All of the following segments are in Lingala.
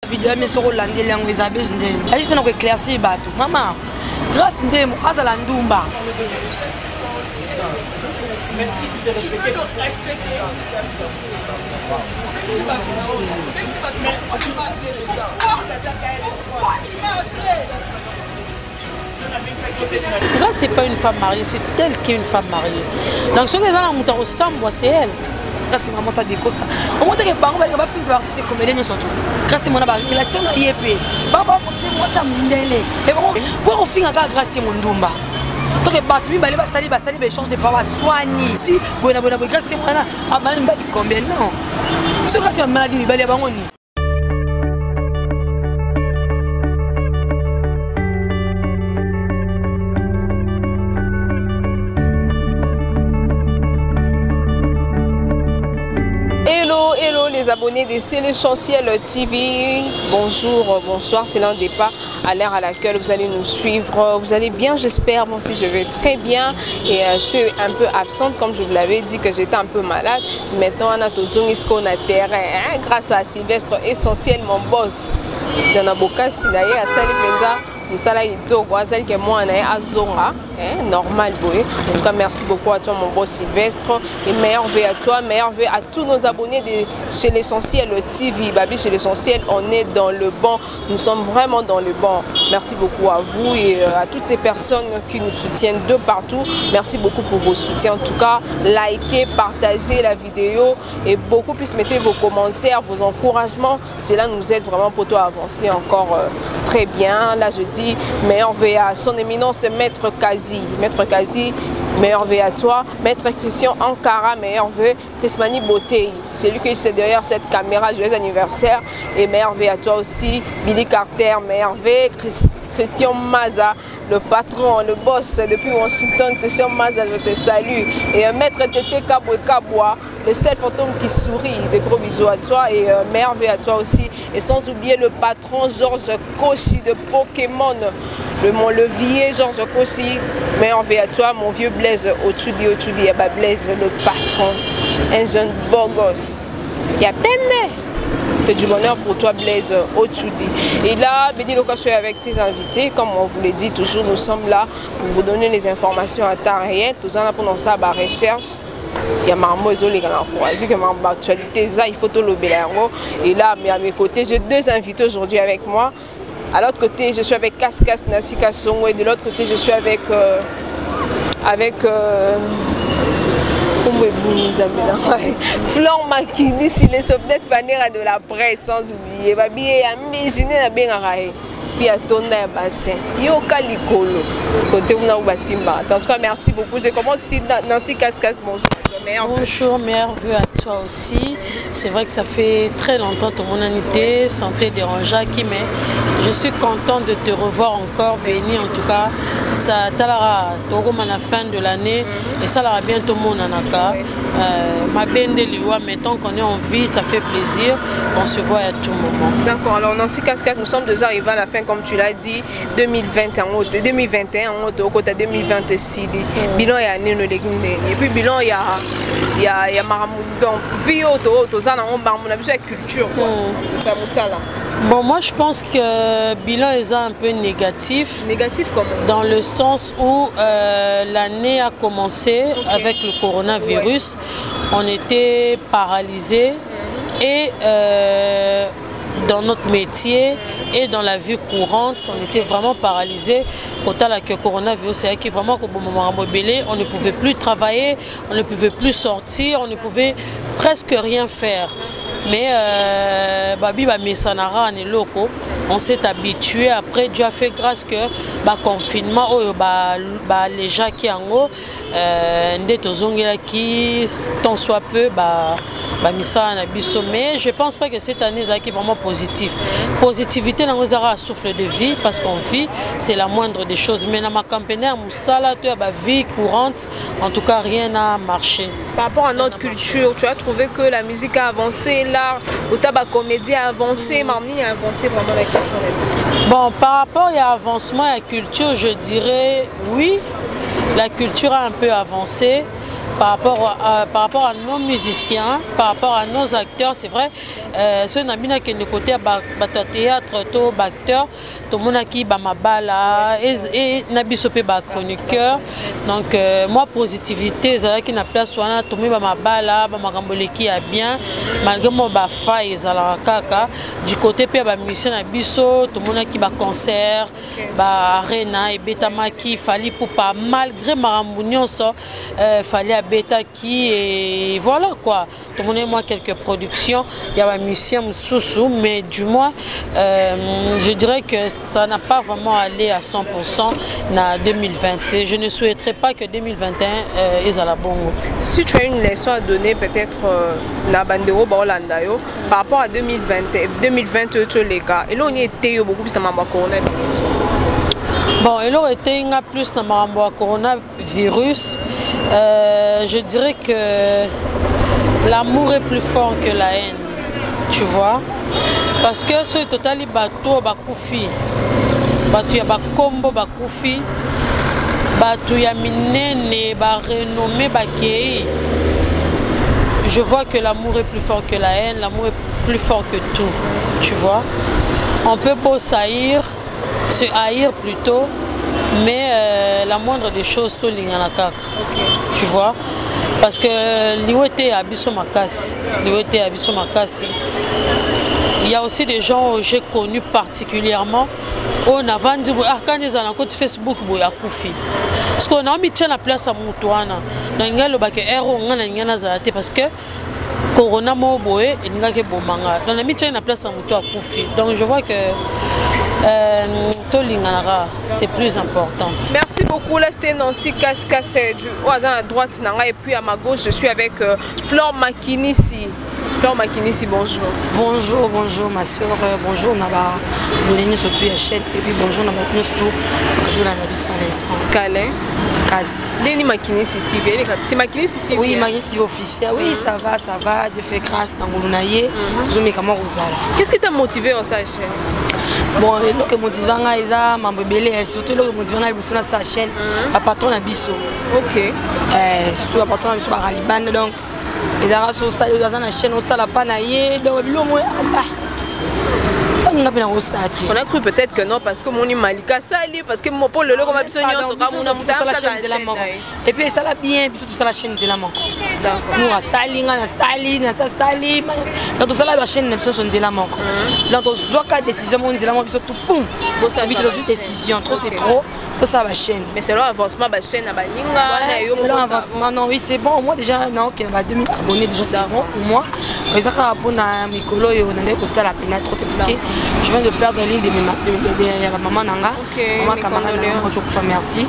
Vidéo mais sur Hollande les anglais abus ndé. Juste maintenant éclaircir bateau. Maman, grâce ndé mo azala ndumba. Merci de respecter. Là, c'est pas une femme mariée, c'est elle qui est une femme mariée. Donc, ce que les gens ont ressemble, c'est elle. Grâce à maman, ça décoste. Au moment où les parents vont faire des artistes comédiens surtout. Grâce à mon relation IEP. Papa, moi ça m'indélé. Et pour on finit encore grâce à mon ndumba. Donc les battus, ils vont salir, échange de paroles soignées. Si, grâce à moi, à mal combien non. C'est grâce à ma maladie, ils vont aller à Bangoni. Hello les abonnés de C'est l'Essentiel TV, bonjour, bonsoir, c'est l'un des pas à l'heure à laquelle vous allez nous suivre. Vous allez bien, j'espère, moi aussi je vais très bien et je suis un peu absente comme je vous l'avais dit que j'étais un peu malade. Maintenant on a tous un terrain grâce à Sylvestre Essentiel, mon boss. Dans la boca, si d'ailleurs à Salimenza, nous allons que moi on a Azonga, normal boy. En tout cas merci beaucoup à toi mon boss Sylvestre et meilleur vœu à toi, meilleur vœu à tous nos abonnés de chez l'Essentiel TV. Babi, chez l'Essentiel, on est dans le bon, nous sommes vraiment dans le bon. Merci beaucoup à vous et à toutes ces personnes qui nous soutiennent de partout. Merci beaucoup pour vos soutiens. En tout cas, likez, partagez la vidéo et beaucoup plus mettez vos commentaires, vos encouragements. Cela nous aide vraiment pour toi à avancer encore très bien. Là je dis meilleur vœu à son éminence Maître Kazi. Maître Kazi, meilleur vœu à toi. Maître Christian Ankara, meilleur vœu. Chrismani Botei, c'est lui qui est derrière cette caméra. Joyeux anniversaire et meilleur vœu à toi aussi. Billy Carter, meilleur vœu. Christian Maza, le patron, le boss depuis Washington. Christian Maza, je te salue. Et Maître Tété Kaboué, le seul fantôme qui sourit. Des gros bisous à toi et meilleur vœu à toi aussi. Et sans oublier le patron Georges Koshi de Pokémon. Mon levier Georges Koshi, meilleur vœu à toi, mon vieux Blaise Ochudi, Blaise le patron, un jeune beau gosse. Il y a Pemé. Que du bonheur pour toi Blaise Ochudi. Et là, Béni Locasso est avec ses invités, comme on vous le dit toujours, nous sommes là pour vous donner les informations à temps réel. Tout ça, pendant ça, la recherche. Il y a Marmo Zolé vu que ma actualité, il faut tout le bélango. Et là, à mes côtés, j'ai deux invités aujourd'hui avec moi. À l'autre côté, je suis avec Kaskas Nassika Songo et de l'autre côté, je suis avec Flan Makini, si les souvenirs de la presse, sans oublier. Babi, imaginer la bien arrêté. Puis à ton bassin. Yo Kalikolo. Côté où on a Simba. En tout cas, merci beaucoup. Je commence ici Nancy Kaskas. Bonjour. Bonjour, meilleur vœu à toi aussi. C'est vrai que ça fait très longtemps que mon anité, santé dérangeant qui mais je suis contente de te revoir encore, Béni. En tout cas, ça t'alara à la fin de l'année et ça l'aura bientôt mon anaka. Ma bende liwa, mais tant qu'on est en vie, ça fait plaisir. On se voit à tout moment. D'accord, alors Nancy Cascade, nous sommes déjà arrivés à la fin, comme tu l'as dit, 2021, au côté 2026. Bilan, il y a Nino de Guinée. Et puis, bilan, il y a Maramou. Vie auto, la culture. Bon, moi je pense que bilan est un peu négatif. Négatif comment? Dans le sens où l'année a commencé avec le coronavirus. Ouais. On était paralysés et dans notre métier et dans la vie courante, on était vraiment paralysés. Quand le coronavirus, c'est qui vraiment on ne pouvait plus travailler, on ne pouvait plus sortir, on ne pouvait presque rien faire. Mais Babi Mesanara en loco, on s'est habitué. Après, Dieu a fait grâce que confinement, les gens qui en haut, qui tant soit peu, mais je pense pas que cette année est vraiment positive. Positivité dans les souffle de vie parce qu'on vit, c'est la moindre des choses. Mais dans ma campagne, vie courante, en tout cas, rien n'a marché. Par rapport à notre culture, tu as trouvé que la musique a avancé, l'art, le tabac comédie a avancé, Marmini a avancé vraiment la culture de la musique. Bon, par rapport à l'avancement à la culture, je dirais oui, la culture a un peu avancé. Par rapport à nos musiciens, par rapport à nos acteurs, c'est vrai, ceux nabina qui ne côté bato théâtre to acteur tout monde qui ba mabala et nabiso pe ba chroniqueur donc moi positivité ça qui na place wana tout monde ba mabala ba makambole qui a bien malgré moi ba faille ezala kaka du côté pe ba musicien na biso tout monde qui ba concert ba arena et betamaki fali pour pas malgré marambunion ça fallait à beta qui et voilà quoi tout le monde moi quelques productions il y a un musicien sous mais du moins je dirais que ça n'a pas vraiment allé à 100% en 2020 et je ne souhaiterais pas que 2021 est à la bonne. Si tu as une leçon à donner peut-être na bandero ba Hollanda yo par rapport à 2020 les gars et là on était beaucoup plus dans ma corona. Bon, il aurait été plus dans le coronavirus. Je dirais que l'amour est plus fort que la haine, tu vois. Parce que ce total, bateau bakoufi, bateau ya bakombo bakoufi, bateau ya minene ba renommé bakei. Je vois que l'amour est plus fort que la haine, l'amour est plus fort que tout, tu vois. On peut pas s'haïr. Se haïr plutôt, mais la moindre des choses, tout l'inganaka. Tu vois, parce que l'IOT abisso makasi, il y a aussi des gens que j'ai connus particulièrement. On a vendu quand ils ont un Facebook boya koufi. Parce qu'on a mis la place à Moutouana. N'engalo bake héros ngana zate parce que Corona moboé et n'engake bomanga. On a mis la place à Moutouana koufi. Donc je vois que c'est plus important. Merci beaucoup. Là, c'était Nancy Kaskasse du Oazan à droite et puis à ma gauche, je suis avec Flore Makinissi. Flore Makinissi, bonjour. Bonjour ma soeur. Bonjour Naba. Nous sommes sur la chaîne et puis bonjour Naba. Nous sommes à l'instant. Calais. Casse. Léni Makinissi TV. C'est Makinissi TV. Oui, Makinissi officiel. Oui, ça va. Dieu fait grâce dans Moulounaye. Nous sommes Qu'est-ce qui t'a motivé en sa chaîne? Bon, le motivanga eza mambebele surtout le motivanga biso na sa chaîne a patron na biso. OK. Surtout a patron na biso ba Liban donc ezara so ça na chaîne on sala pa na ye donc bilo mo amba. On a cru peut-être que non parce que mon Malika sali parce que mon pôle le comme biso nyonso ka mona muta la chaîne de la mort. Et puis ça la bien biso tout ça la chaîne de la mort. D'accord. Nous a sali na sali dans tout ça la chaîne de biso son de la mort. Dans tout zoka décision mon de la mort biso tout boum. Donc ça décision trop c'est trop. Ça va chaîne. Mais c'est l'avancement de la chaîne à Baninga. L'avancement, non, oui, c'est bon. Moi, déjà, non, il y a 2000 abonnés, déjà, c'est bon pour moi. Mais ça, pour Mikolo, et on a dit la peine trop parce que je viens de perdre la ligne de ma maman Nanga. Maman Kamara, merci.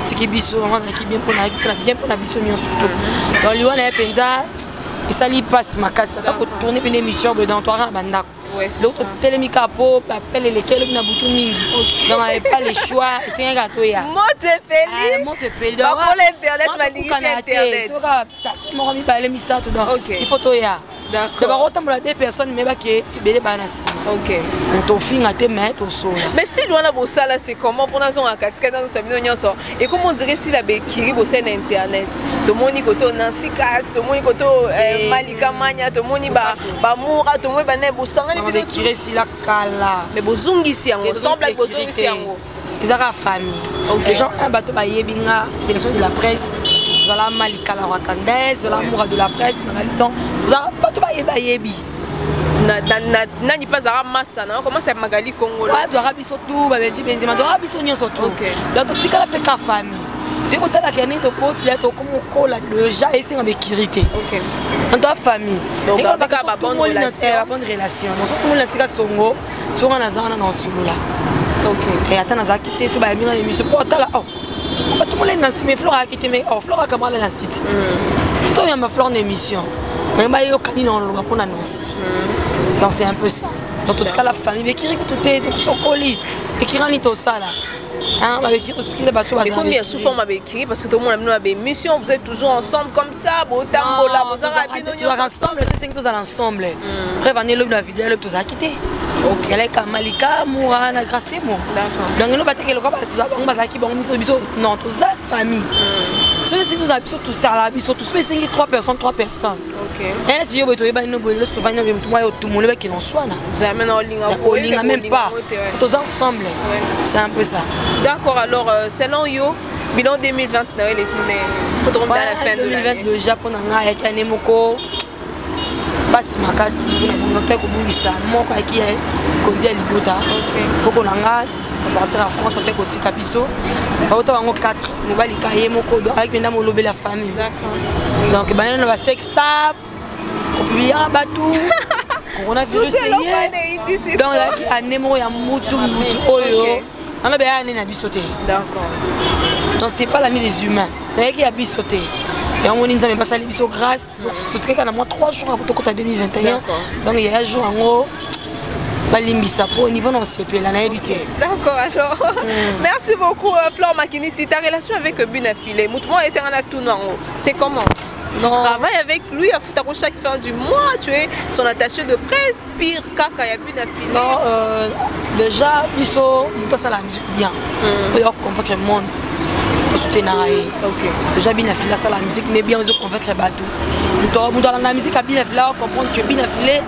Tiki Bisso, maman qui bien pour la Bisso, surtout. Dans l'Iwan, il y a Penza, et ça lui passe ma casse. Ça pour tourner une émission dans toi, Bandak. Donc, télémica pour appeler lesquels na bouton mingi. Donc, on n'avait pas les choix. C'est un gâteau ya. Montepelli. Donc, pour l'internet, ma ligne c'est internet. Moi, je vais ça tout dans. Il faut tout ya. D'accord. Autant pour deux personnes, mais qui belé banasi. OK. On t'offre à te mettre au sol. Mais style wana bossa là c'est comment pour nous en katika dans sabino nyonso. Et comment on dirait si la bekiri bossa na internet. To moni koto Nancy Kass, to moni koto Malika Manya, to moni ba Moura, to moni ba ne bossa ngani bi bekiri si la kala. Mais bozungi si yango, semble like bozungi si yango. Ils ont la famille. Les gens un bateau ba yebinga, sélection de la presse. Voilà Malika la Wakandaise, voilà Moura de la presse, Magaliton. Vous avez bateau ba yebi. Nani pas à master non comment c'est Magali Congo là doit biso tout ba benji benzema doit biso nyonso tout donc tu kala peka famille dès qu'on t'a la kene to porte là to comme kola déjà et c'est en sécurité OK on doit famille donc ba bonne relation donc tout le monde sika songo songa na zana na solo là OK et attends na quitté so ba mina émission pour tala oh tout le monde na mais Flora a quitté mais oh Flora comment la site faut y a ma Flora en émission mais ba yo kanini on le pour annoncer. Donc c'est un peu ça. Dans tout cas la famille, mais qui tout est tout son colis et qui rend tout ça là. Hein, avec qui tout ce qui est bateau. Mais combien sous forme avec qui parce que tout le monde a une mission, vous êtes toujours ensemble comme ça, beau tambola, vous avez tous ensemble, c'est que tous ensemble. Après venir le la vidéo, le tous a quitté. C'est là comme Malika, Moura, na Grastémo. D'accord. Donc nous battons que le corps tous a bon bazaki bon biso non tous ça famille. Si nous avons tous ça, ils sont tous 3 personnes. Ok. Et si vous avez une bonne tout le monde qui n'en soit. Jamais en ligne. Même pas. Tous ensemble. C'est un peu ça. D'accord, alors selon yo, bilan 2020, il est tourné à la fin de l'année. 2022, Japon a été un émoco. Basi makasi, on a fait comme ça. Moi, qui est conduit à Libota. Pour qu'on on partir en France, on fait côté Capisso. On va 4. On va les moko avec mesdames on lobby la famille. Donc, on va sextap, on peut y avoir bateau. Coronavirus c'est donc à Nemo ya mutu oyo. On a bien année na bisoté. D'accord. Donc c'était pas l'année des humains. D'ailleurs qui a bisoté. Et on dit mais pas ça les biso grâce tout ce qui a moins 3 jours après tout 2021. Donc il y a un jour en haut balimbisa pour au niveau non CP la naïveté. D'accord alors. Merci beaucoup Flore Makini. Si ta relation avec Binafilé, moi et c'est un tout non. C'est comment? Tu travailles avec lui à Futako chaque fin du mois, tu es son attaché de presse, pire kaka ya Binafilé. Non, déjà, ils sont la musique bien. Ils ont convaincre le monde. Déjà, Binafilé, la musique n'est bien, ils ont convaincre le bateau. Dans la musique à Binafilé, on comprend que Binafilé,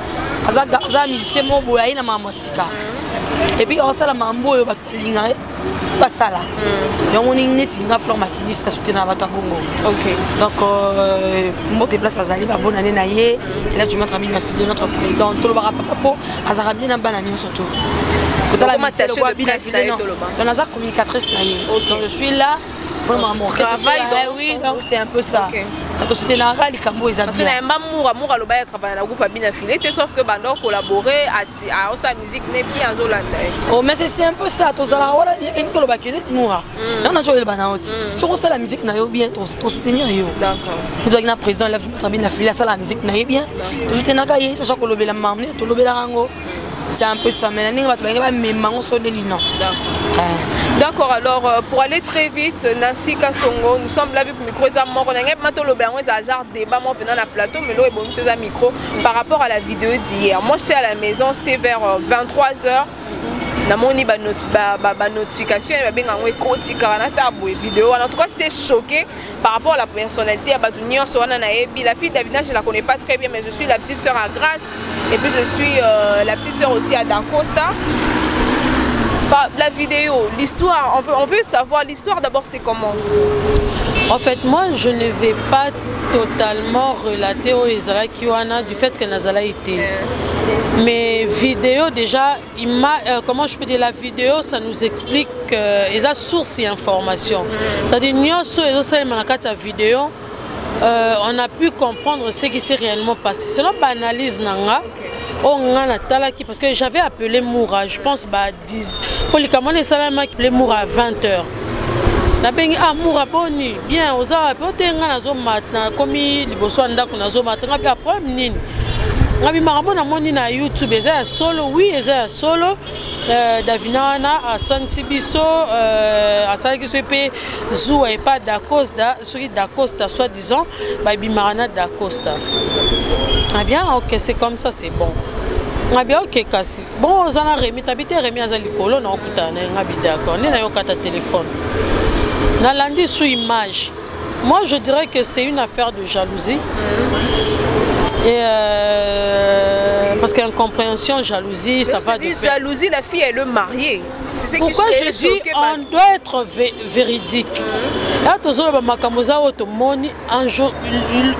c'est musicien mobo ya ina mamasika. Et puis, on a la mambo, on a pas ça là. Et on a Flore Makini, c'est à soutenir à Bongo. Donc, moi, je place à Zali, bonne année naïe. Et là, tu m'as travaillé de notre président, tout le barapapo, à Zarabien, à Bananion surtout. Quand on m'a attaché de presse, on a communicatrice naïe. Donc, je suis là. Pour mon travail, oui, donc c'est un peu ça. Parce que sauf que Bandor collaborer à sa musique n'est bien en Zolanda. Oh, mais c'est un peu ça. Il y a une collaboration Moura. On a joué le banauti. Si on sait la musique n'a bien, on soutenir. D'accord. Nous avons un président là du travail n'a ça la musique n'a bien. Tout soutenir cahier, sachant que le la mamne, tout le la rango. C'est un peu ça. Mais la va te mais on se dit non. D'accord. D'accord, alors pour aller très vite, Nancy Kassongo, nous sommes là avec le micro. On a un débat pendant la plateau, mais là, il y a un micro par rapport à la vidéo d'hier. Moi, je suis à la maison, c'était vers 23h. Dans mon notification, il y a une vidéo. En tout cas, j'étais choquée par rapport à la personnalité. La fille d'Avina, je ne la connais pas très bien, mais je suis la petite soeur à Grace. Et puis, je suis la petite soeur aussi à Dacosta. La vidéo, l'histoire, on veut savoir l'histoire d'abord, c'est comment? En fait, moi, je ne vais pas totalement relater au Israël Kiwana du fait que Nazala était. Mais vidéo, déjà, comment je peux dire, la vidéo, ça nous explique qu'ils ont source et information. C'est-à-dire, la vidéo, on a pu comprendre ce qui s'est réellement passé. C'est notre analyse, parce que j'avais appelé Moura, je pense, 10. Pour les Camerounais, j'ai appelé Moura à 20h. Ah, Moura, boni, bien, aux arts, peut-être que commis les Bossouanda, qu'on a zomatin, on a un problème. On a un YouTube, solo, oui, solo. Davina a senti biso a salaki so pe Zou et pas d'Acosta, celui d'Acosta soi-disant, bah bimarana d'Acosta. Ah bien, ok, c'est comme ça, c'est bon. Ah bien, ok, kasi. Bon, on a remis, t'habitais remis à Zalikolo, on a écouté, on a d'accord, on a eu un téléphone. On a landé sous image. Moi, je dirais que c'est une affaire de jalousie. Et parce qu'incompréhension, jalousie, ça va de pair. Jalousie, la fille, elle est mariée. Pourquoi je dis on doit être véridique? Là, tout ça,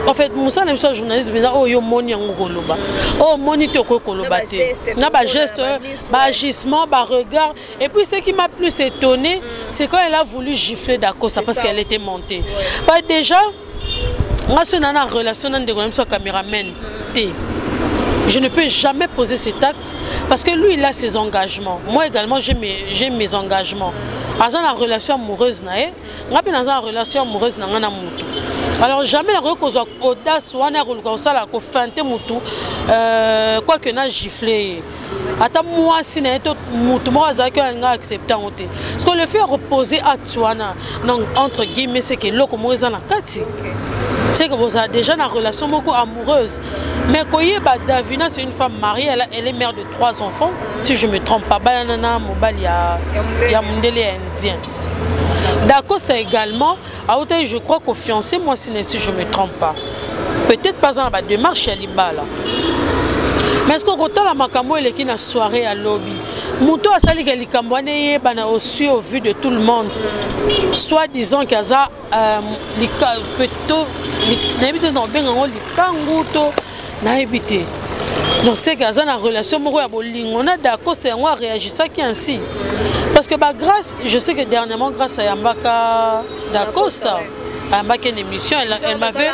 en fait, Moussa n'est pas journaliste, mais oh, yo moni ngoloba. Oh, moni te koloba. Na ba geste, ba agissement, ba regard. Et puis ce qui m'a plus étonné, c'est quand elle a voulu gifler d'Acosta parce qu'elle était montée. Bah, déjà, moi, je suis en relation avec un caméraman. Je ne peux jamais poser cet acte parce que lui, il a ses engagements. Moi également, j'ai mes engagements. Dans une relation amoureuse, dans une relation amoureuse, alors jamais la audace ou la feinter mutu quoi que n'a giflé. Attends moi si n'a été mutu moi n'a accepté parce que le fait reposer à toi entre guillemets c'est que l'eau comme la kati. C'est que vous avez déjà une relation beaucoup amoureuse. Mais quand Davina, c'est une femme mariée, elle est mère de 3 enfants. Si je ne me trompe pas, il y a Mundele indien. Dacosta également, je crois qu'au fiancé, moi si je ne me trompe pas. Peut-être pas dans la démarche à Libala. Mais est-ce qu'on retient la makambo et qui na soirée à lobby? Mouto a sali que likamboane bana aussi au vu de tout le monde. Soit disant qu'il y a plutôt n'habite dans bien en likanguto n'habite. Donc c'est qu'il y a une relation moro ya bolingo on a d'accord c'est moi réagir ça qui ainsi. Parce que bah grâce je sais que dernièrement grâce à Yambaka d'Acosta Yambaka une émission elle m'avait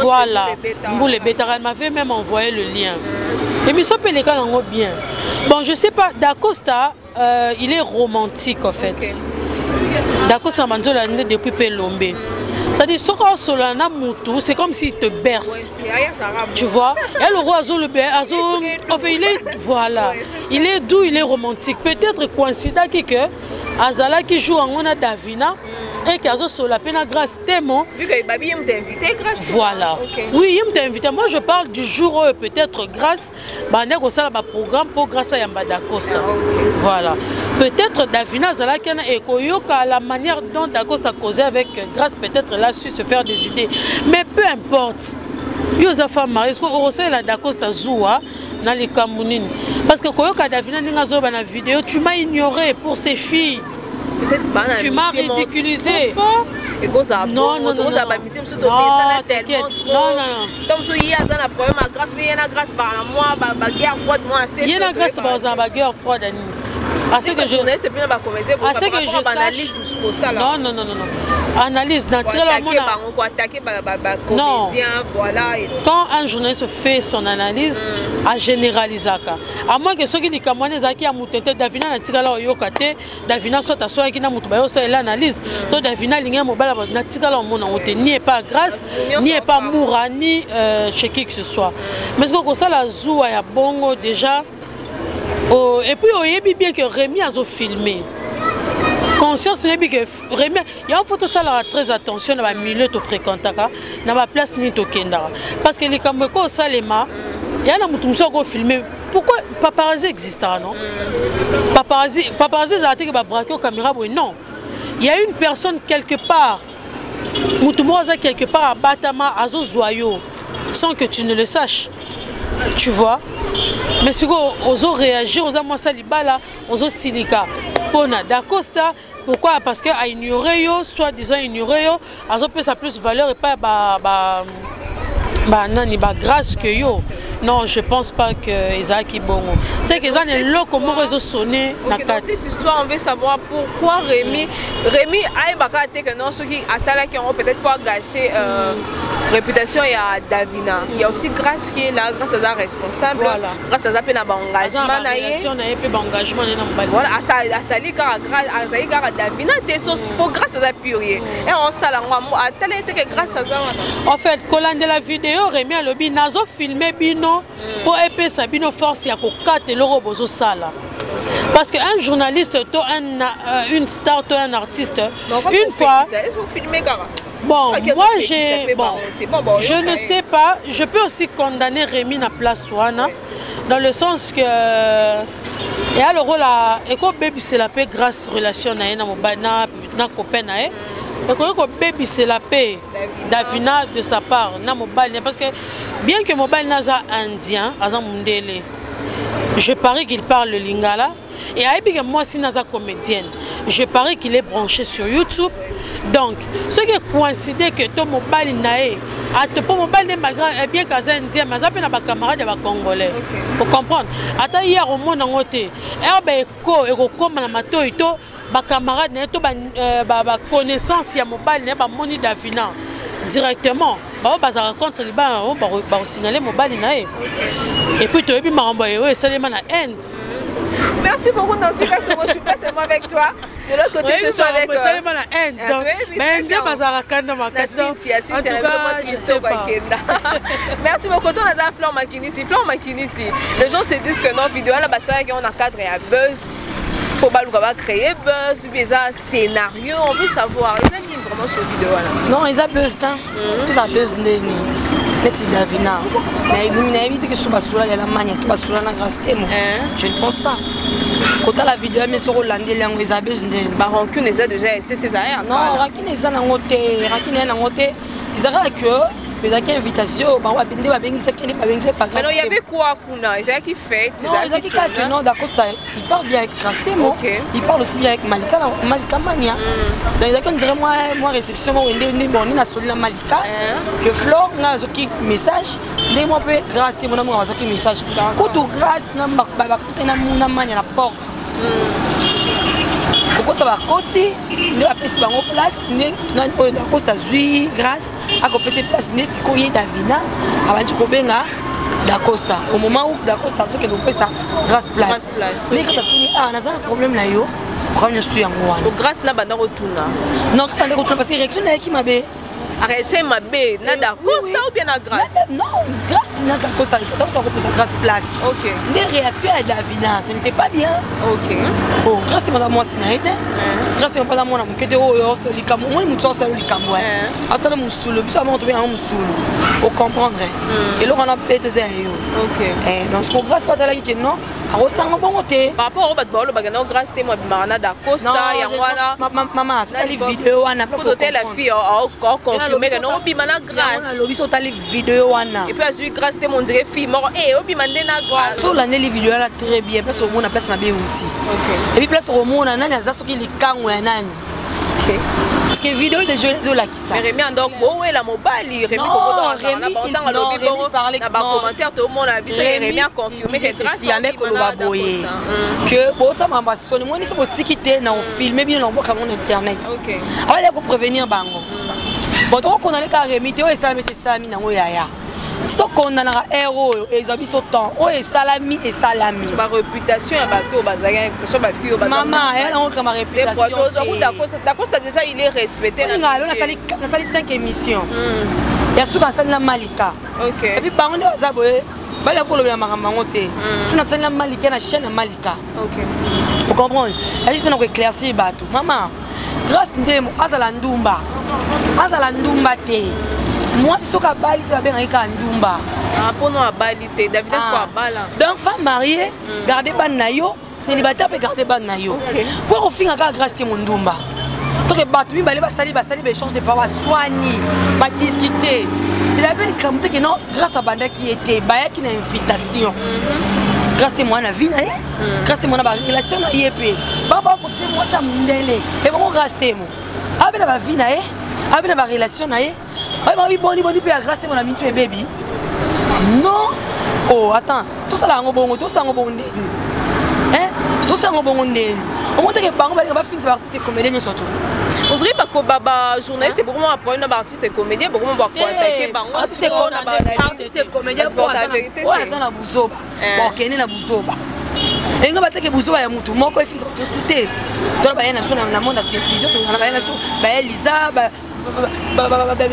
voilà elle m'avait même envoyé le lien. L'émission peut les cas bien. Bon, je sais pas, Dacosta, il est romantique en fait. Okay. Dacosta m'a dit depuis Pelombe. C'est-à-dire, c'est comme s'il te berce. Tu vois? Et le roi Azul, enfin, il est, voilà, il est doux, il est romantique. Peut-être coïncident que Azala qui joue en on a Davina. Et qui a la peine grâce tellement. Vu que Babi il t'a invité grâce. Voilà. Okay. Oui, il m'a invité. Moi je parle du jour où peut-être grâce bande ko sala ba programme pour grâce à Yamba Dacosta. Okay. Voilà. Peut-être Davina Zala qui a écoyoka la manière dont Dacosta causé avec grâce peut-être là su se faire des idées. Mais peu importe. Yosa femme est-ce qu'on ressent la Dacosta zoua dans les Camerounines parce que koyoka Davina ninga zo ba na vidéo tu m'as ignoré pour ses filles. Tu m'as ridiculisé. Non, non, non. Non, à ce que je sache. Non, non, non, non. Analyse naturelle. Non. Quand un journaliste fait son analyse, à généraliser. À moins que ceux qui disent que Moutété Davina n'a tiré la yokate, Davina soit à soi qui n'a mouté l'analyse. Donc Davina ligne mobile n'a tiré la monnaie ni pas grâce, ni pas moura, ni chez qui que ce soit. Mais ce que ça la zoua ya bongo déjà. Oh, et puis, il y a bien que Rémi a filmé. Conscience, il y a Rémi. Il y a une photo, ça a très attention dans le milieu de fréquentation, dans la place ni Tokenda. Parce que les Cambodgiens, ça les ma, il y a un mouton qui a filmé. Pourquoi paparazzi existe, non? Paparazzi, ça a été braqué aux caméras, non. Il y a une personne quelque part, mouton quelque part à Batama, à Zozoyo, sans que tu ne le saches. Tu vois? Mais si on réagir aux amours salibala, aux silika. Pona Dacosta, pourquoi? Parce qu'à ignorer, soit disant ignorer, à peut sa plus valeur et pas grâce que yo. Non, je pense pas que Isaac est bon. C'est que les gens comment ils ont sonné. Dans cette histoire, on veut savoir pourquoi Rémi a bakate que non ceux qui a ça là qui ont peut-être pas gâché réputation et à Davina. Il y a aussi grâce qui est là, grâce à sa responsable, voilà. Grâce à sa peine engagement voilà, à sali car Davina pour grâce à sa purier. Et on s'ala à tel était que grâce à ça. En fait, collant de la vidéo Rémi a lobby nazo filmé bino pour épée Sabino force ya ko 4 l'euro bozo sala. Parce qu'un journaliste, une star, un artiste, une fois. Bon, moi je ne sais pas. Je peux aussi condamner Rémi à place Wana, dans le sens que et alors là, éco baby c'est la paix grâce relation na copain na éco baby c'est la paix Davina de sa part na mobile parce que bien que mobile naza indien azan mundele. Je parie qu'il parle le lingala. Et que moi, si naza comédienne, je parie qu'il est branché sur YouTube. Donc, ce qui est coïncidé que ton mobile nae, à te pour mobile n'est malgré bien qu'à indien, mais ça peut être camarade de congolais. Pour comprendre. Attends hier au monde en côté. Et comme na mato ito, ba camarade n'est to ba connaissance ya mobile n'est pas moni Davina directement. Ba rencontre les ba signaler mobile nae. Et puis tu as vu ma envoyé ça les mana end. Merci beaucoup dans ce cas, je suis pas seulement avec toi. De l'autre côté, je suis avec merci beaucoup. On a Fleur Makinisi. Les gens se disent que nos vidéos, on a cadre et un buzz. Pour créer buzz, un scénario, on veut savoir. Ils ont mis vraiment sur vidéo. Non, ils ont buzz. Ils ont buzz. neti Davina. Mais il m'a évité que ce soit sur la manière que sur la grâce témoin. Je ne pense pas. Quand la vidéo mais sur Hollande langue les abeilles bah rancune les déjà c'est César. Non, rancune les na ngote, rancune na ngote. Ils arrêtent que mais il y a une invitation, bah ouais, bende ba bengi sekeni ba bengi pas grâce. Mais non, il y avait quoi kuna? Ils qui fait, c'est ça qui non d'accord ça. Il parle bien avec grâce témoin. Il parle aussi bien avec Malika Mania. Donc ils on dirait moi réception moi on bon na soli na Malika que Flore na zoki message, dès moi peut grâce témoin moi zoki message. Quand tu grâce na ba na mania la porte. Quand tu vas côté, ne va pas se faire en place, ne na costa zui grâce à couper ses places ne si koye Davina avant tu kobenga da costa au moment où da costa tu que nous ça grâce place mais quand tu ah na un problème là yo problème je suis en moi grâce na banda retourna non ça ne retourne parce que réaction là qui m'a bé arrêtez ma bé na da costa ou bien na grâce non grâce na da costa donc ça couper sa grâce place OK les réactions à Davina ce n'était pas bien OK oh grâce madame moi si na été grâce madame moi na mukete o yo so likamu moi mutu so likamu asana musulu biso ama to bien musulu au comprendre et là on a peut-être ça yo OK donc ce grâce pas là qui non a osanga bongo te par rapport au batbolo bagana grâce te moi bimana da costa ya wana maman ça les vidéos wana pour doter la fille encore confirmer que non bimana grâce on a lobi so ta les vidéos wana et puis azui grâce te mon dirait fille mort eh obimande na grâce so la les vidéos là très bien place au monde place mabe outil et puis place au monde nani azaso ki likango ya nani parce que vidéo de jeux là qui ça Rémi donc bon ouais la mobile Rémi comment dans ba commentaire tout le monde a vu ça Rémi a confirmé que grâce si avec le boye que bon ça m'a sonné moi ni so tikité na filmer bien l'envoie comme internet OK alors il faut prévenir bango bon donc on a les cas Rémi et ça mais c'est ça mi na yaya si tu connais un héros et ils ont mis son temps oh et salami ma réputation à bateau bazaga que soit ma fille au bazar maman elle a encore ma réputation d'accord déjà il est respecté on a sali 5 émissions il y a souvent ça la Malika OK et puis bango de zaboé bala ko lobela makambo te suna sali la Malika na chaîne Malika OK vous comprenez elle dit qu'on éclaircir bateau maman grâce ndemo azala ndumba te moi c'est ce que bali tu as bien avec ndumba pour nous à bali te David est quoi bala donc femme mariée garder ban na yo célibataire peut garder ban na yo pour au fin à grâce te mon ndumba donc batu bali basali échange de paroles soigner pas discuter il avait clamé que non grâce à banda qui était baya qui na invitation grâce à moi na vie na grâce à moi na relation na IEP baba pour chez moi ça mundele et bon grâce à moi avec la vie na avec la relation na oui, bon, puis à grâce de mon ami, tu es baby. Non. Oh, attends. Tout ça là, on bon, tout ça on bon. Hein? Tout ça on bon. On montre que Bango va finir artiste et comédien surtout. On dirait pas que baba journaliste pour moi après un artiste et comédien pour moi contacter Bango artiste et comédien pour la vérité. Ouais, ça na buzoba. Bon, kene na buzoba. Et nga bateke buzoba ya mutu moko e finir tout. Toi ba yana sur na monde à télévision, to na ba yana sur ba Elisa ba la belle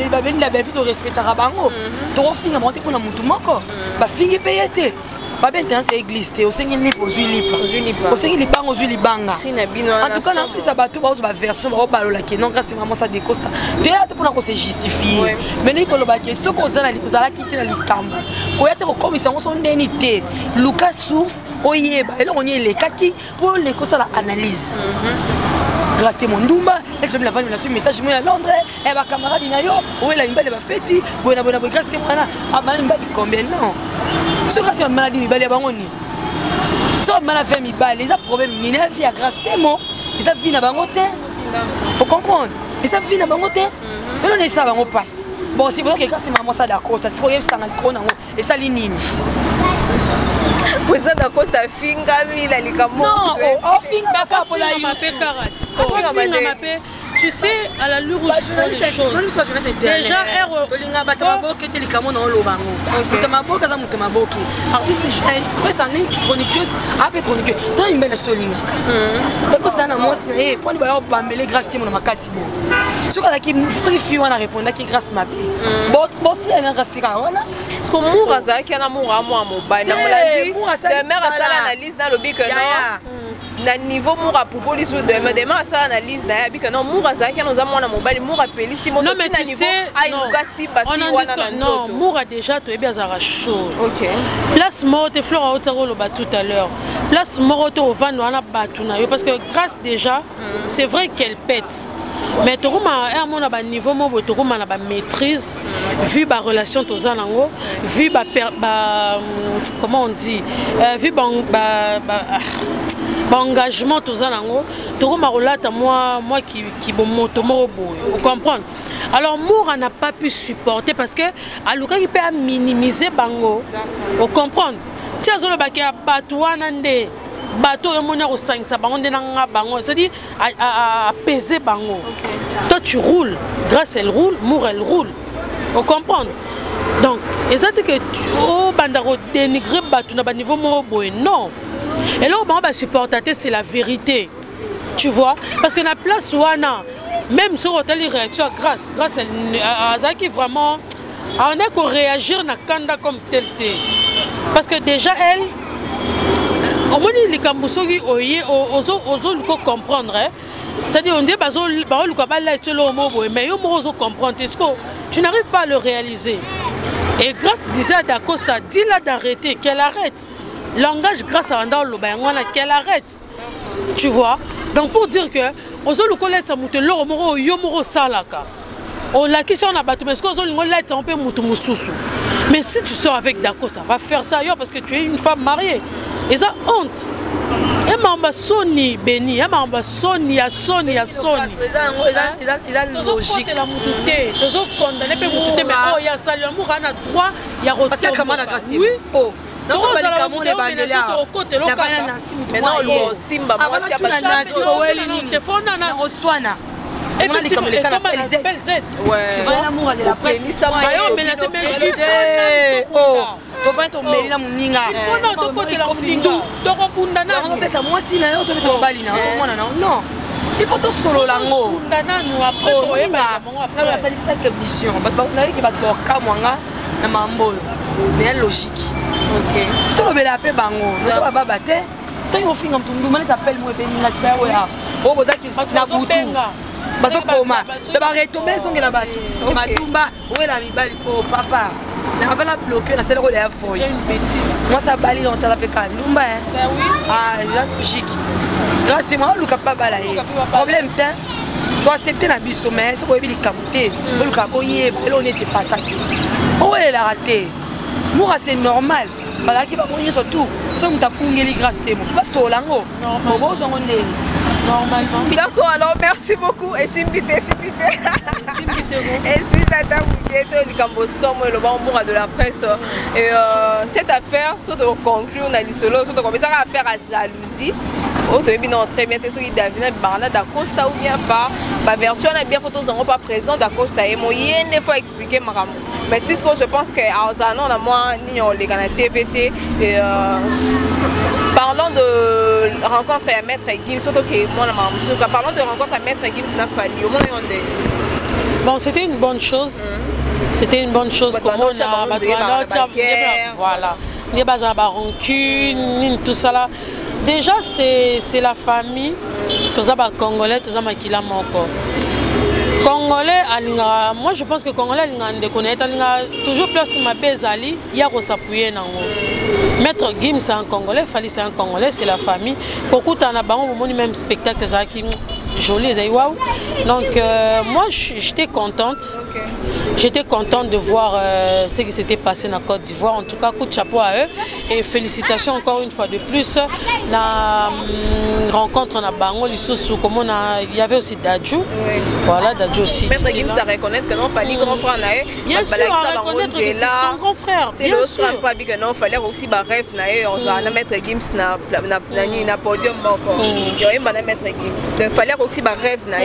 vie de respecter à bango trop finir monter pour na mutu moko ba fingi payete ba ben tant église te au sengi lipo zui lipa au sengi libango zui libanga en tout cas na plus bateau ba version ba balola ke non grâce maman ça décosta te là te pour na se justifier mais ni ko lo ba ke ce ko zala quitter na likambo ko yate ko komisa on son denité Lucas source oyeba et là on y les kaki pour les ko ça analyse grâce à mon ndumba et je me la vendre la message moi à Londres et ba camarade na yo ou la imba de ba feti bona grâce à moi na amana di combien non ce grâce à maladie mi bali bango ni so mala fait mi bali les problème ni na vie à grâce à moi ils a vie na bango te vous comprenez ils a vie na bango te et on est ça bango passe bon c'est pour que grâce à maman ça d'accord ça se regarde ça en et ça linine président da Costa finga la likamo non oh finga pas pour la tu sais à la lure où je fais les choses déjà tolinga batamaboke te likamo na lobango batamaboke za mutamaboke artiste jeune presse en ligne chroniqueuse après chroniqueuse dans une belle stolinga donc ça na moi c'est pour ba bambele grâce te mon makasi bo soka la ki fi wana répondre ki grâce ma bé bon si elle grâce te ka wana parce que moura za ki na moura moi mobile na molandi de mère à ça l'analyse dans le bic non na niveau moura pour police ou de demain ça analyse na bi que non moura za ki nous amona mobile moura pelisi mon non mais tu sais non moura déjà to bien zara chaud. OK. Place morte Flora Otaro ba tout à l'heure. Place morte au van wana batuna yo parce que grâce déjà c'est vrai qu'elle pète. Mais Toruma à mon niveau mo Toruma na ba maîtrise vu ba relation toza nango vu ba comment on dit vu engagement toza nango Toruma relata moi qui bon moto mo boy vous comprendre. Alors Moura n'a pas pu supporter parce que aluka qui peut minimiser bango vous comprendre. Tia zolo ba ke batwana nde bateau et mon au 5 ça bango ndenanga bango c'est-à-dire à peser bango. Toi tu roules, grâce elle roule, Mour elle roule. Vous comprenez? Donc, et ça c'est que oh bandaro dénigrer bateau na ba niveau mo boy non. Et là on va supporter c'est la vérité. Tu vois parce que na place wana même sur hôtel réaction grâce elle a Zaki vraiment on a qu'on réagir na kanda comme tel parce que déjà elle au moins les cambusogi oye ozo luko comprendre c'est-à-dire on dit bazo luko ba la telo mo boy mais yo mo ozo comprendre est-ce que tu n'arrives pas à le réaliser et grâce disait d'Acosta dit là d'arrêter qu'elle arrête langage grâce à Wanda Lobayangwana qu'elle arrête tu vois donc pour dire que ozo luko let sa muto lo mo yo mo salaka on la question on a battu mais est-ce que ozo luko let sa on peut muto mususu mais si tu sors avec Dacosta va faire ça yo parce que tu es une femme mariée. Et ça honte. Et mamba Sony béni, et mamba Sony à Sony à Sony. Il a logique. La moutoute, les autres condamnés peuvent moutoute mais oh il y a ça l'amour on a droit, il y a retour. Parce qu'il y a comment la grâce. Oui. Oh. Non on va les camons les bandeliers. Mais non le Simba moi c'est pas chance. On reçoit na. Et puis comme les canapés les Z. Ouais. Tu vois l'amour de la presse. Mais là c'est même oh. Toba to melina muninga. Non to côté la muninga. To robunda na. On beta moi si na yo to beta bali na. To mona na. Non. Il faut to solo lango. Robunda na nous après to yeba mongo après. La sali 5 émissions. Ba na ki ba to ka mwanga na mambo. Mais logique. OK. To bela pe bango. To ba baba te. To yo finga mtundu mane s'appelle moi be ninga sa ya. O boza ki na butu. Baso koma. De ba retomber son la bato. Ki matumba. Où est la mibali po papa. On va bloquer dans celle où il y a une bêtise. Moi, ça balie dans la pécane. Ben oui. Ah, il y a une chic. Grâce à moi, le capable là. Problème, tu acceptes la bise sommet, ce qu'on veut dire capoter. Le capoyer, on est c'est pas ça. Oh, elle a raté. Moi, c'est normal. Parce qu'il va prendre surtout. Si on t'a pungé les grâces, c'est pas ça lango. Normalement. D'accord, alors merci beaucoup. Et si vite. Et si Tata Mougueto, le Cambosom, le Bamboura de la presse. Et cette affaire, surtout on conclut, on a dit solo, surtout on a affaire à jalousie. Très bien, tu es David Barla d'Acosta ou bien pas. Ma version est bien photos en pas président d'Acosta et moi, il faut expliquer ma rameau. Mais tu sais que je pense qu'à Ozano, on a moins les gars de TVT. Parlons de rencontre à Maître Gims, surtout que moi, parlons de rencontre à Maître Gims n'a pas dit. Bon, c'était une bonne chose. C'était une bonne chose. Comment on a voilà. Il y a des rancune, tout ça là. Déjà, c'est la famille. Tous les Congolais, tous les Makila encore. Congolais, moi je pense que Congolais, toujours plus ma bezali, il y a s'appuyer dans Maître Gims c'est un Congolais, Fali c'est un Congolais, c'est la famille. Beaucoup t'en as au même spectacle qui joli, donc moi j'étais contente. Okay. J'étais contente de voir ce qui s'était passé dans Côte d'Ivoire. En tout cas, coup de chapeau à eux et félicitations encore une fois de plus. La rencontre en Bango, il y avait aussi Dadju. Oui. Voilà, Dadju aussi. Maître Gims à reconnaître que non, fallait grand frère là. Bien sûr, à reconnaître que c'est son grand frère. C'est le frère pas que non, fallait aussi rêve là. On a Maître Gims na podium encore. Il y a un Maître Gims. Fallait aussi rêve là.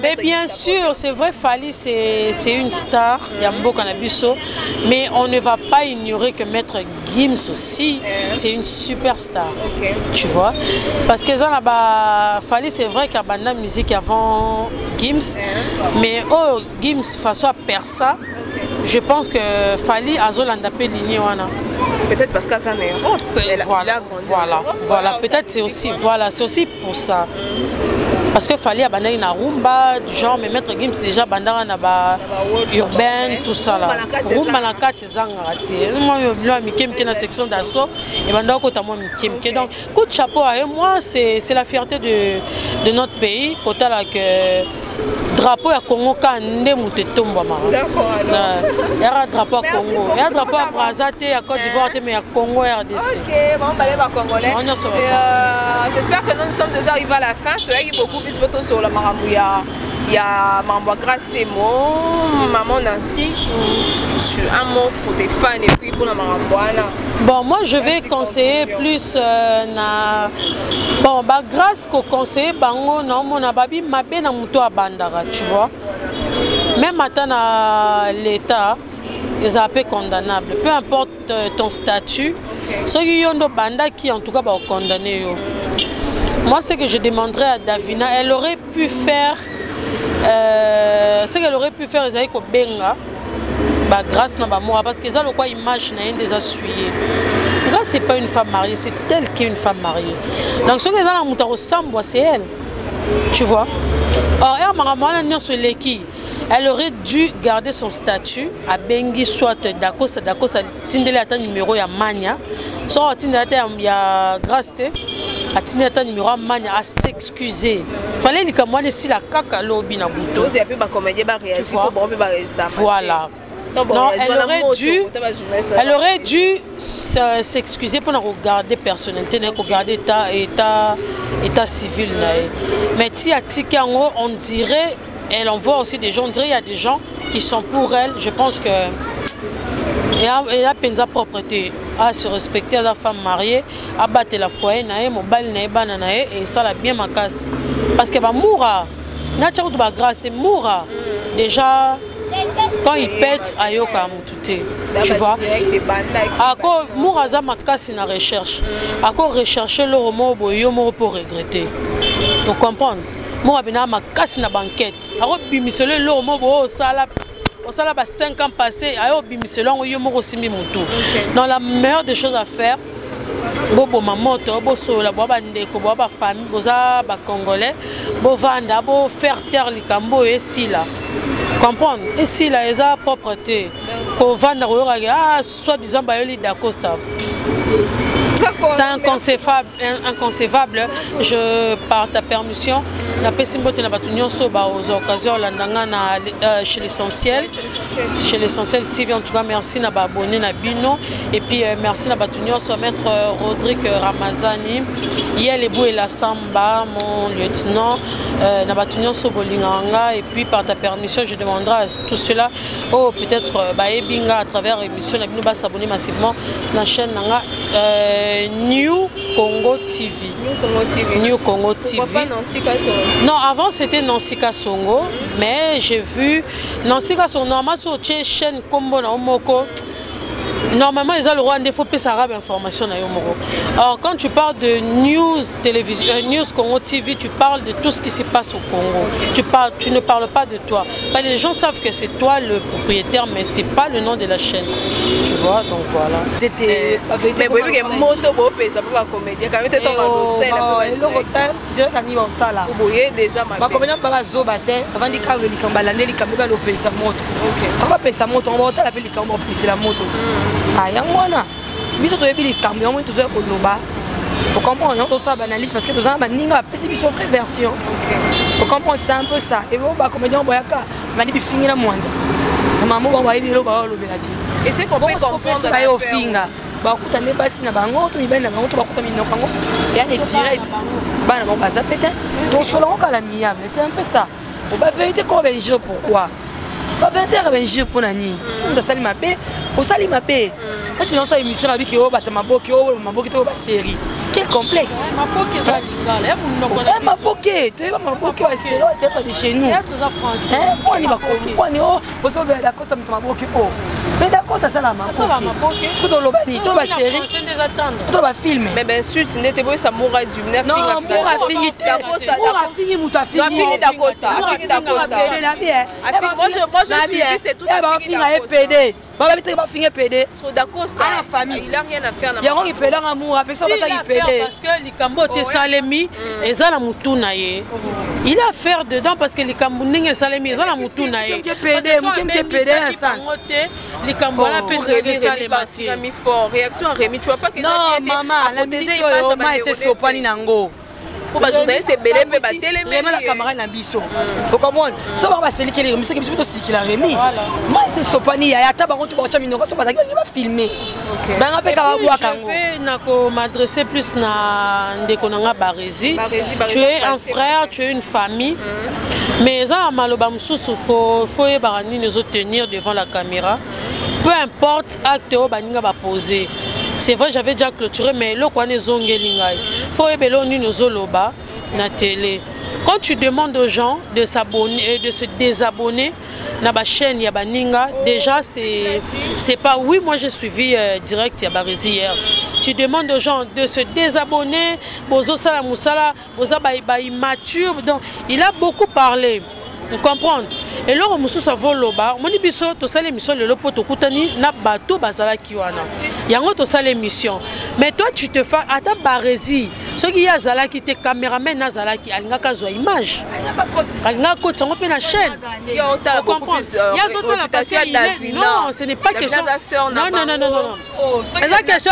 Mais bien sûr, c'est vrai, Fali c'est une star, il y a beaucoup de mais on ne va pas ignorer que Maître Gims aussi, c'est une superstar. Okay. Tu vois? Parce que Fali, c'est vrai qu'il y a de la musique avant Gims, mais oh, Gims, façon à Persa, je pense que Fally Azolanda pe ligne wana. Peut-être parce qu'elle est en Europe. Voilà. Peut-être c'est aussi, c'est aussi pour ça. Parce que Fally a bandé na rumba, du genre, mais Maître Gims déjà bandé na ba urbaine, tout ça là. Rumba na kati zanga raté. Moi, je suis dans la section d'assaut et bandé côté moi mikem. Donc, coup de chapeau à eux, moi, c'est la fierté de notre pays. Côté là que drapeau à Congo quand ndé mouté tombe mara. D'accord. Il y a un drapeau à Congo, il y a un drapeau à Brazzaville, à Côte d'Ivoire, mais à Congo et RDC. Ok, bon, on va aller voir Congolais. J'espère que nous sommes déjà arrivés à la fin. Tu as beaucoup plus de sur la Marabouya. Il y a Mambo Grâce Temo, Maman Nancy, un mot pour des fans et puis pour la Marabouana. Bon, moi je vais conseiller plus bon, bah grâce qu'au conseiller, bango non mon ababi mabé na muto à bandara, tu vois. Même maintenant l'État, ils ont peu condamnable. Peu importe ton statut, ceux qui ont banda qui en tout cas va condamner. Moi, ce que je demanderais à Davina, elle aurait pu faire, ce qu'elle aurait pu faire, c'est qu'au benga. Bah, grâce à moi, parce que ça le quoi image n'a des assuyés. Grâce c'est pas une femme mariée, c'est elle qui est une femme mariée. Donc ce que ça la monta ressemble, c'est elle. Tu vois. Or elle aurait dû garder son statut à Bengi soit Dakosa tindele ata numéro ya Mania. Soit tindele ya Grâce à tindele ata numéro ya Mania à s'excuser. Fallait lui comme moi si la caca lobby na bouton. Voilà. Non, elle aurait dû s'excuser pour regarder personnalité, regarder état civil. Mais si on dirait, elle envoie aussi des gens, on dirait qu'il y a des gens qui sont pour elle. Je pense que elle a peine sa propreté, à se respecter à la femme mariée, à battre la foyer, et ça l'a bien ma casse. Parce qu'elle va mourir. Grâce, mourra. Déjà. Quand il pète, ayoka mutute, tu vois. Encore mouraza makasi na recherche. Encore rechercher le roman pour regretter. Vous comprenez? Moura bina makasi na banquette. Encore bimisele le roman au sala 5 ans passés. Ayo bimisele on yo moko simi mutu. Dans la meilleure des choses à faire. Bobo mamoto, bo sola, bo bandeko, bo ba famille, bo za ba congolais, bo vanda, bo faire taire likambo et si là. Comprendre? Et si là, ils ont propreté. Qu'on va dans le soi-disant, d'Acosta. C'est inconcevable. Je, par ta permission, la pessimbote na batunyo soba aux occasions chez l'essentiel. Chez l'essentiel TV, en tout cas, merci na abonné na bino. Et puis merci na batunyo so maître Rodrigue Ramazani. Hier les bouts et la samba, mon lieutenant, na batunyo so bolinganga. Et puis par ta permission, je demanderai à tout cela, oh peut-être ebinga à travers l'émission na bino s'abonner massivement la chaîne nanga. New Congo TV. New Congo TV. Pourquoi pas Nancy Kassongo? Non, avant c'était Nancy Kassongo, mais j'ai vu Nancy Kassongo. Normalement sur la chaîne Combo na Omoko. Normalement, ils ont le droit de faire des arabes informations. Alors, quand tu parles de news télévision, News Congo TV, tu parles de tout ce qui se passe au Congo. Tu ne parles pas de toi. Les gens savent que c'est toi le propriétaire, mais ce n'est pas le nom de la chaîne. Tu vois, donc voilà. Mais vous voyez que moto bopé, ça peut pas comédien. Quand même, tu es vous voyez déjà ma comédien pas zobaté avant de caler les cambalane les cambalane au pays sa moto. On va payer sa moto, on va appeler les cambalane c'est la moto. Ah yangwana. Biso to yebi les cambalane on toujours koloba. Vous comprenez, on ça banalise parce que tous en ninga c'est une vraie version. Vous comprenez, c'est un peu ça. Et bon bah comédien boyaka, mani bi fingi na mwanza. Na maman on va yebi lo ba lo beladi. Et c'est qu'on peut comprendre ba yo finga. Ba kutane basi na bango to mibana bango to ba kutana mino bango. Ya ne direct. Bana bon baza peut-être. Donc sur l'on la miable, c'est un peu ça. On va vérité qu'on va jouer pourquoi? On va vérité jouer pour nani. On doit salir ma paix. On salit ma paix. Quand ils ont ça émission avec qui au batama boki au maboki to ba série. Quel complexe. Ma boki za lingala. Ma boki maboke, tu es maboke, c'est là, tu es de chez nous. français. On y va quoi, on y va, vous avez la costa de maboke. Mais d'accord, ça c'est la maboke. Ce que dans l'obani, tu vas série, tu vas filmer. Mais bien sûr, tu n'étais pas ça mourra du neuf. Non, mourra fini, mourra fini, mouta fini. Fini d'Acosta, fini d'Acosta. Moi je suis dit c'est tout à fait PD. Baba bitre ba finir PD. So d'Acosta. À la famille. Il a rien à faire. Il y a un qui pède en amour, après ça va ça PD. Parce que les Cambo te salemi et ça la mutuna ye. Il a faire dedans parce que les Cambo n'engé salemi ça la mutuna ye. Qui PD, qui PD un sens. Les Cambo la peine salemi fort. Réaction à Rémi, tu vois pas que non maman, la protéger image c'est sopani nango. Pour les journalistes belé pe ba télé mais la caméra na biso. Vous comprenez? Ça va passer les mais c'est que c'est aussi qu'il a remis. Moi c'est sopani ya ta bango tu ba chamino ko so ba va filmer. Ben après ka ba boa kango. Je vais nako m'adresser plus na ndeko nanga Barési. Tu es un frère, tu es une famille. Mais ça maloba mususu faut y barani nous tenir devant la caméra. Peu importe acte o baninga ba poser. C'est vrai, j'avais déjà clôturé, mais le quoi n'est zongelingai. Faut ébeloni nous oloba na télé. Quand tu demandes aux gens de s'abonner, de se désabonner na ba chaîne ya baninga, déjà c'est pas oui, moi j'ai suivi direct ya Barési hier. Tu demandes aux gens de se désabonner, bozo sala musala, boza ba immature, donc il a beaucoup parlé. Vous comprenez? Et là, on se voloba, on dit biso to sale émission le lopo to kutani na bato bazala kiwana. Yango to sale émission. Mais toi tu te fais à ta Barési. Ce qui y a zala qui te caméraman na zala qui alinga kazo image. Alinga ko tongo pe na chaîne. Vous comprenez? Il y a autant la passion non, ce n'est pas question. Non. Oh, c'est la question.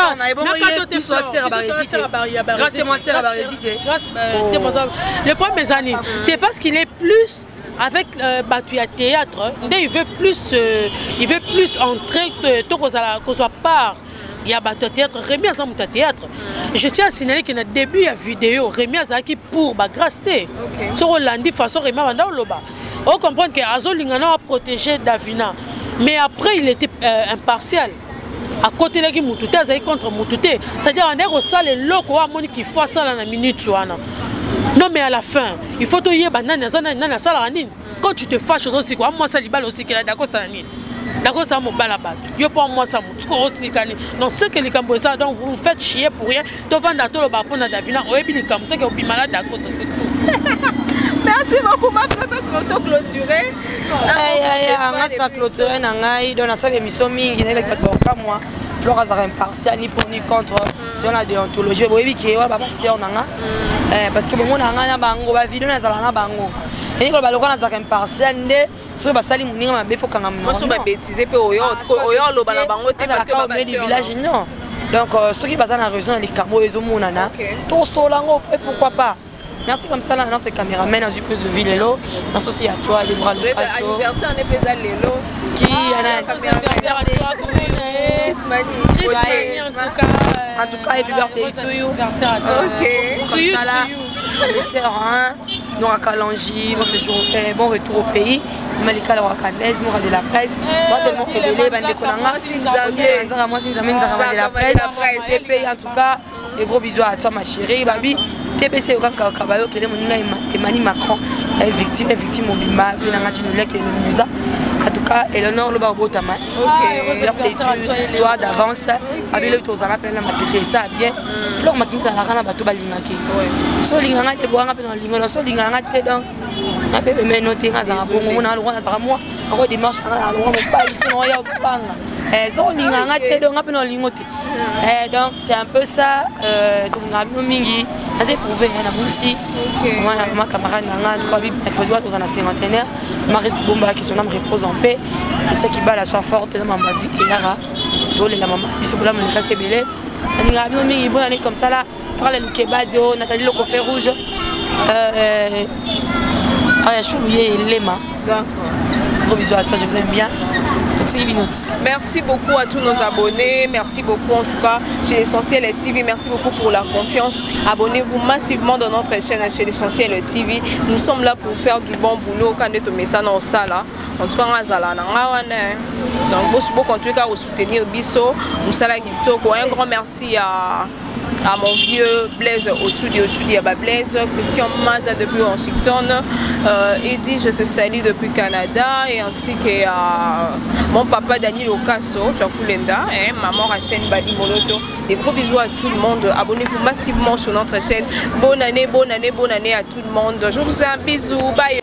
Le point mes amis, c'est parce qu'il est plus avec Batuya Théâtre, il veut plus entrer, qu'on soit part. Il y a Batuya Théâtre, Rémi Azamuta Théâtre. Je tiens à signaler qu'il y a un début de vidéo, Rémi Azaki pour grâce. Sur Hollandi, façon Rémi Loba. On comprend que Azo Lingana a protégé Davina. Mais après, il était impartial. À côté de lui, Moutouté, Azaï contre Moutouté. C'est-à-dire, on est au salle et l'autre, on a qui fait ça dans la minute. Non mais à la fin, il faut te dire quand tu te fâches aussi quoi, moi ça libale aussi qu'elle a d'accord ça ni. D'accord ça mon balabat. Yo pour moi ça mon aussi kani. Non c'est que les Cambodgiens donc vous faites chier pour rien. Tu vas dans tout le bas pour na Davina, on est bien les Cambodgiens qui ont bien malade d'accord. Merci beaucoup ma photo clôturée. Aïe ça clôturé na ngai dans la salle émission mingi na pas moi. Flora Zara impartial ni pour ni contre si on a déontologie oui qui va pas passer on a parce que bon on a na bango ba vidéo na zala na bango et ko ba lokana Zara impartial nde so ba sali muninga mabe fo kanga moi so ba bêtiser pe oyo lo ba na bango te parce que ba ba village non donc ceux qui basent na raison les camo ezo monana to solango et pourquoi pas. Merci comme ça là notre caméraman a eu plus de vie Lelo associé à toi les bras le passo anniversaire on est pesé Lelo qui a anniversaire à toi en tout cas happy birthday to you OK to you les sœurs hein nous à Kalangi bon séjour bon retour au pays Malika la Wakanaise moi de la presse moi tellement révélé bande konanga sinzambe moi sinzambe de la presse c'est pays en tout cas et gros bisous à toi ma chérie babi TPC au Kanka Kabayo qui est mon Emmanuel Macron est victime au Bima venant tu nous lèques et nous musa en tout cas Eleanor le Barbotama toi d'avance avec le tour à l'appel la matete ça bien fleur makinsa la kana bato balingaki so linganga te boanga pe no lingona so linganga te donc na bébé mais noté nga za bongo na longona za moi en dimanche na longona mo pas ici no ya panga so linganga te donc pe no lingote donc c'est un peu ça donc ngabino mingi assez trouvé na boursi moi ma camarade nga tu vois mercredi toi dans la cinquantenaire Marie Bomba qui son âme repose en paix et ça qui bat la soif forte dans ma vie et là dole la maman biso bula mon ka kebele ngabino mingi bonne année comme ça là parle le kebadio Nathalie le coffre rouge Choulouye et Lema. D'accord. Gros bisous à toi, je vous aime bien. Merci beaucoup à tous nos abonnés. Merci beaucoup en tout cas chez l'Essentiel TV. Merci beaucoup pour la confiance. Abonnez-vous massivement dans notre chaîne chez l'Essentiel TV. Nous sommes là pour faire du bon boulot. Quand on met ça dans ça là. En tout cas, on a donc, vous continuez à soutenir Bisso. Un grand merci à à mon vieux Blaise Otudi Blaise, Christian Maza depuis Washington, Eddie, je te salue depuis Canada, et ainsi que mon papa Daniel Okaso, Chakulenda, et maman Rachel Badi Moloto. Des gros bisous à tout le monde. Abonnez-vous massivement sur notre chaîne. Bonne année à tout le monde. Je vous fais un bisou. Bye.